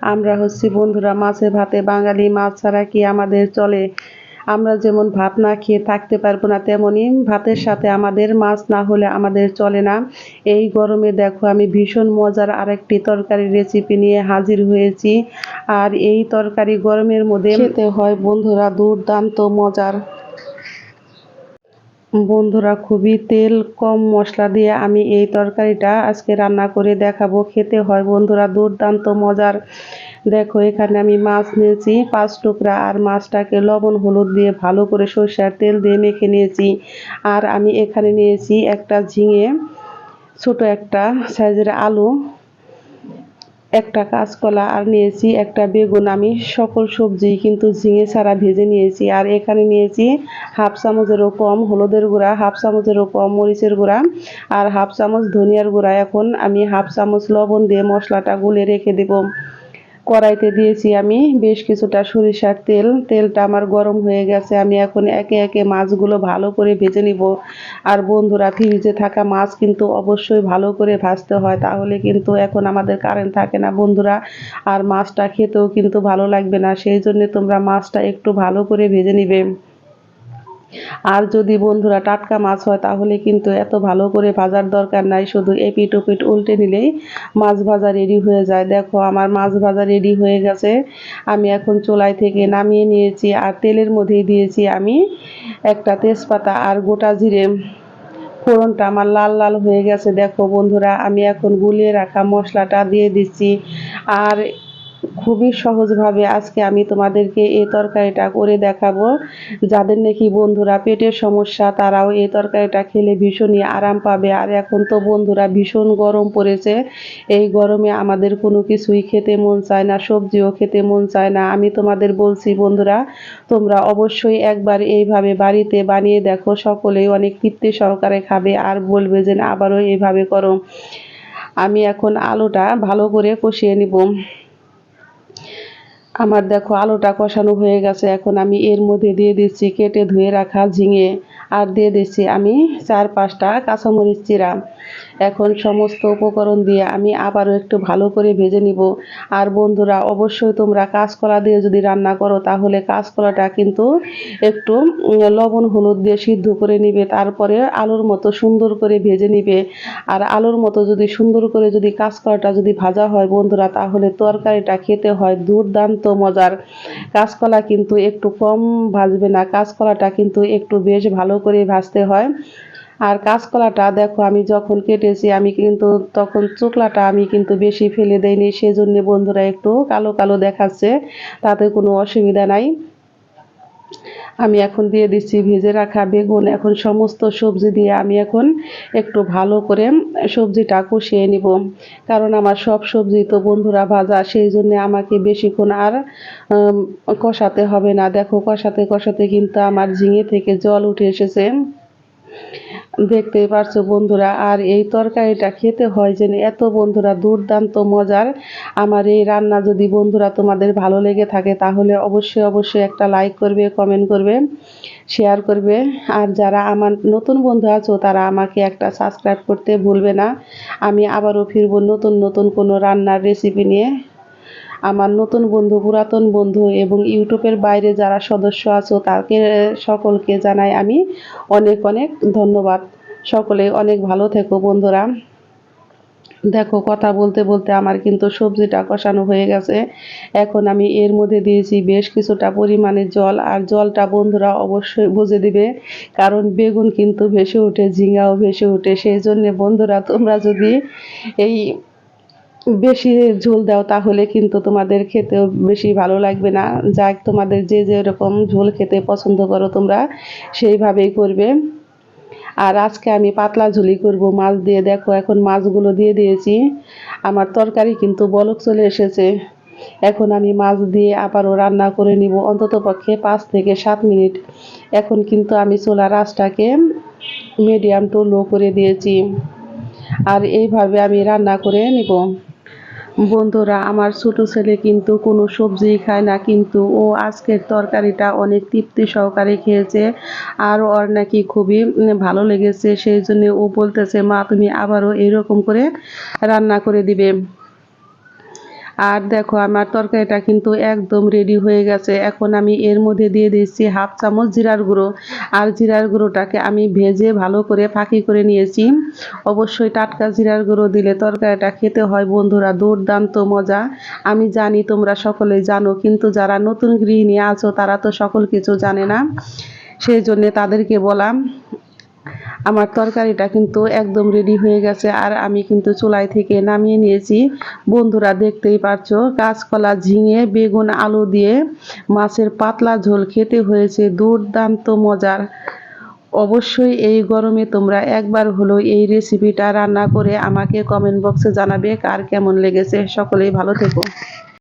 আমরা হচ্ছি বন্ধুরা মাছে ভাতে বাঙালি, মাছ ছাড়া কি আমাদের চলে? আমরা যেমন ভাত না খেয়ে থাকতে পারবো না, তেমনি ভাতের সাথে আমাদের মাছ না হলে আমাদের চলে না। এই গরমে দেখো আমি ভীষণ মজার আরেকটি তরকারির রেসিপি নিয়ে হাজির হয়েছি। আর এই তরকারি গরমের মধ্যে খেতে হয় বন্ধুরা দুর্দান্ত মজার। বন্ধুরা খুবই তেল কম মশলা দিয়ে আমি এই তরকারিটা আজকে রান্না করে দেখাবো। খেতে হয় বন্ধুরা দুর্দান্ত মজার। দেখো এখানে আমি মাছ নিয়েছি 5 টুকরা, আর মাছটাকে লবণ হলুদ দিয়ে ভালো করে সরষের তেল দিয়ে মেখে নিয়েছি। আর আমি এখানে নিয়েছি একটা ঝিঙে, ছোট একটা সাইজের আলু, একটা কাঁচকলা, আর নিয়েছি একটা বেগুন। আমি সকল সবজি কিন্তু ঝিঙে ছাড়া ভেজে নিয়েছি। আর এখানে নিয়েছি হাফ চামচেরও কম হলুদের গুঁড়া, হাফ চামচেরও কম মরিচের গুঁড়া, আর হাফ চামচ ধনিয়ার গুঁড়া। এখন আমি হাফ চামচ লবণ দিয়ে মশলাটা গুলে রেখে দেব। কড়াইতে দিয়েছি আমি বেশ কিছুটা সরিষার তেল। তেলটা আমার গরম হয়ে গেছে। আমি এখন একে একে মাছগুলো ভালো করে ভেজে নিব। আর বন্ধুরা ফ্রিজে থাকা মাছ কিন্তু অবশ্যই ভালো করে ভাজতে হয়, তাহলে কিন্তু এখন আমাদের কারেন্ট থাকে না বন্ধুরা, আর মাছটা খেতেও কিন্তু ভালো লাগবে না। সেই জন্য তোমরা মাছটা একটু ভালো করে ভেজে নিবে। আর যদি বন্ধুরা টাটকা মাছ হয় তাহলে কিন্তু এত ভালো করে ভাজার দরকার নাই, শুধু এপিট ওপিট উল্টে নিলেই মাছ ভাজা রেডি হয়ে যায়। দেখো আমার মাছ ভাজা রেডি হয়ে গেছে। আমি এখন চুলাই থেকে নামিয়ে নিয়েছি। আর তেলের মধ্যেই দিয়েছি আমি একটা তেজপাতা আর গোটা জিরে। ফোড়নটা আমার লাল লাল হয়ে গেছে। দেখো বন্ধুরা আমি এখন গুলিয়ে রাখা মশলাটা দিয়ে দিচ্ছি। আর খুবই সহজভাবে আজকে আমি তোমাদেরকে এই তরকারিটা করে দেখাবো। যাদের নাকি বন্ধুরা পেটের সমস্যা তারাও এই তরকারিটা খেলে ভীষণই আরাম পাবে। আর এখন তো বন্ধুরা ভীষণ গরম পড়েছে। এই গরমে আমাদের কোনো কিছুই খেতে মন চায় না, সবজিও খেতে মন চায় না। আমি তোমাদের বলছি বন্ধুরা তোমরা অবশ্যই একবার এইভাবে বাড়িতে বানিয়ে দেখো, সকলেই অনেক তৃপ্তি সহকারে খাবে আর বলবে যে আবারও এইভাবে করো। আমি এখন আলুটা ভালো করে কষিয়ে নিব। আমার দেখো আলুটা কষানো হয়ে গেছে। এখন আমি এর মধ্যে দিয়ে দিচ্ছি কেটে ধুয়ে রাখা ঝিঙে, আর দিয়ে দিচ্ছি আমি 4-5টা কাঁচামরিচ চিরা। এখন সমস্ত উপকরণ দিয়ে আমি আবারও একটু ভালো করে ভেজে নিব। আর বন্ধুরা অবশ্যই তোমরা কাঁচকলা দিয়ে যদি রান্না করো তাহলে কাঁচকলাটা কিন্তু একটু লবণ হলুদ দিয়ে সিদ্ধ করে নিবে, তারপরে আলুর মতো সুন্দর করে ভেজে নিবে। আর আলুর মতো যদি সুন্দর করে যদি কাঁচকলাটা যদি ভাজা হয় বন্ধুরা তাহলে তরকারিটা খেতে হয় দুর্দান্ত মজার। কাঁচকলা কিন্তু একটু কম ভাজবে না, কাঁচকলাটা কিন্তু একটু বেশ ভালো করে ভাজতে হয়। আর কাঁচকলাটা দেখো আমি যখন কেটেছি আমি কিন্তু তখন চোকলাটা আমি কিন্তু বেশি ফেলে দেইনি, সেজন্য বন্ধুরা একটু কালো কালো দেখাচ্ছে, তাতে কোনো অসুবিধা নাই। আমি এখন দিয়ে দিচ্ছি ভেজে রাখা বেগুন। এখন সমস্ত সবজি দিয়ে আমি এখন একটু ভালো করে সবজিটা কষিয়ে নিব, কারণ আমার সব সবজি তো বন্ধুরা ভাজা, সেই জন্য আমাকে বেশিক্ষণ আর কষাতে হবে না। দেখো কষাতে কষাতে কিন্তু আমার ঝিঙে থেকে জল উঠে এসেছে, দেখতেই পারছো বন্ধুরা। আর এই তরকারিটা খেতে হয় যেন এত বন্ধুরা দুর্দান্ত মজার। আমার এই রান্না যদি বন্ধুরা তোমাদের ভালো লেগে থাকে তাহলে অবশ্যই অবশ্যই একটা লাইক করবে, কমেন্ট করবে, শেয়ার করবে। আর যারা আমার নতুন বন্ধু আছো তারা আমাকে একটা সাবস্ক্রাইব করতে ভুলবে না। আমি আবারও ফিরবো নতুন নতুন কোনো রান্নার রেসিপি নিয়ে। আমার নতুন বন্ধু, পুরাতন বন্ধু এবং ইউটিউবের বাইরে যারা সদস্য আছো তাকে সকলকে জানাই আমি অনেক অনেক ধন্যবাদ। সকলে অনেক ভালো থেকো বন্ধুরা। দেখো কথা বলতে বলতে আমার কিন্তু সবজিটা কষানো হয়ে গেছে। এখন আমি এর মধ্যে দিয়েছি বেশ কিছুটা পরিমাণে জল। আর জলটা বন্ধুরা অবশ্যই বুঝে দিবে, কারণ বেগুন কিন্তু ভেসে ওঠে, ঝিঙাও ভেসে ওঠে। সেই জন্য বন্ধুরা তোমরা যদি এই বেশি ঝোল দাও তাহলে কিন্তু তোমাদের খেতেও বেশি ভালো লাগবে না। যাক তোমাদের যে যেরকম ঝোল খেতে পছন্দ করো তোমরা সেইভাবেই করবে। আর আজকে আমি পাতলা ঝুলি করব মাছ দিয়ে। দেখো এখন মাছগুলো দিয়ে দিয়েছি। আমার তরকারি কিন্তু বলক চলে এসেছে। এখন আমি মাছ দিয়ে আবারও রান্না করে নিব অন্তত পক্ষে 5 থেকে 7 মিনিট। এখন কিন্তু আমি চুলার আঁচটাকে মিডিয়াম টু লো করে দিয়েছি। আর এইভাবে আমি রান্না করে নিব। বন্ধুরা আমার ছোট ছেলে কিন্তু কোনো সবজি খায় না, কিন্তু ও আজকের তরকারিটা অনেক তৃপ্তি সহকারে খেয়েছে। আর ওর নাকি খুবই ভালো লেগেছে, সেই জন্য ও বলতেছে মা তুমি আবারও এরকম করে রান্না করে দিবে। আর দেখো আমার তরকারিটা কিন্তু একদম রেডি হয়ে গেছে। এখন আমি এর মধ্যে দিয়ে দিচ্ছি হাফ চামচ জিরার গুঁড়ো। আর জিরার গুঁড়োটাকে আমি ভেজে ভালো করে ফাঁকি করে নিয়েছি। অবশ্যই টাটকা জিরার গুঁড়ো দিলে তরকারিটা খেতে হয় বন্ধুরা দুর্দান্ত মজা। আমি জানি তোমরা সকলেই জানো, কিন্তু যারা নতুন গৃহিণী আছো তারা তো সকল কিছু জানে না, সেই জন্য তাদেরকে বললাম। আমার তরকারিটা কিন্তু একদম রেডি হয়ে গেছে আর আমি কিন্তু চুলাই থেকে নামিয়ে নিয়েছি। বন্ধুরা দেখতেই পারছো কাঁচকলা, ঝিঙে, বেগুন, আলু দিয়ে মাছের পাতলা ঝোল খেতে হয়েছে দুর্দান্ত মজার। অবশ্যই এই গরমে তোমরা একবার হলো এই রেসিপিটা রান্না করে আমাকে কমেন্ট বক্সে জানাবে কার কেমন লেগেছে। সকলেই ভালো থেকো।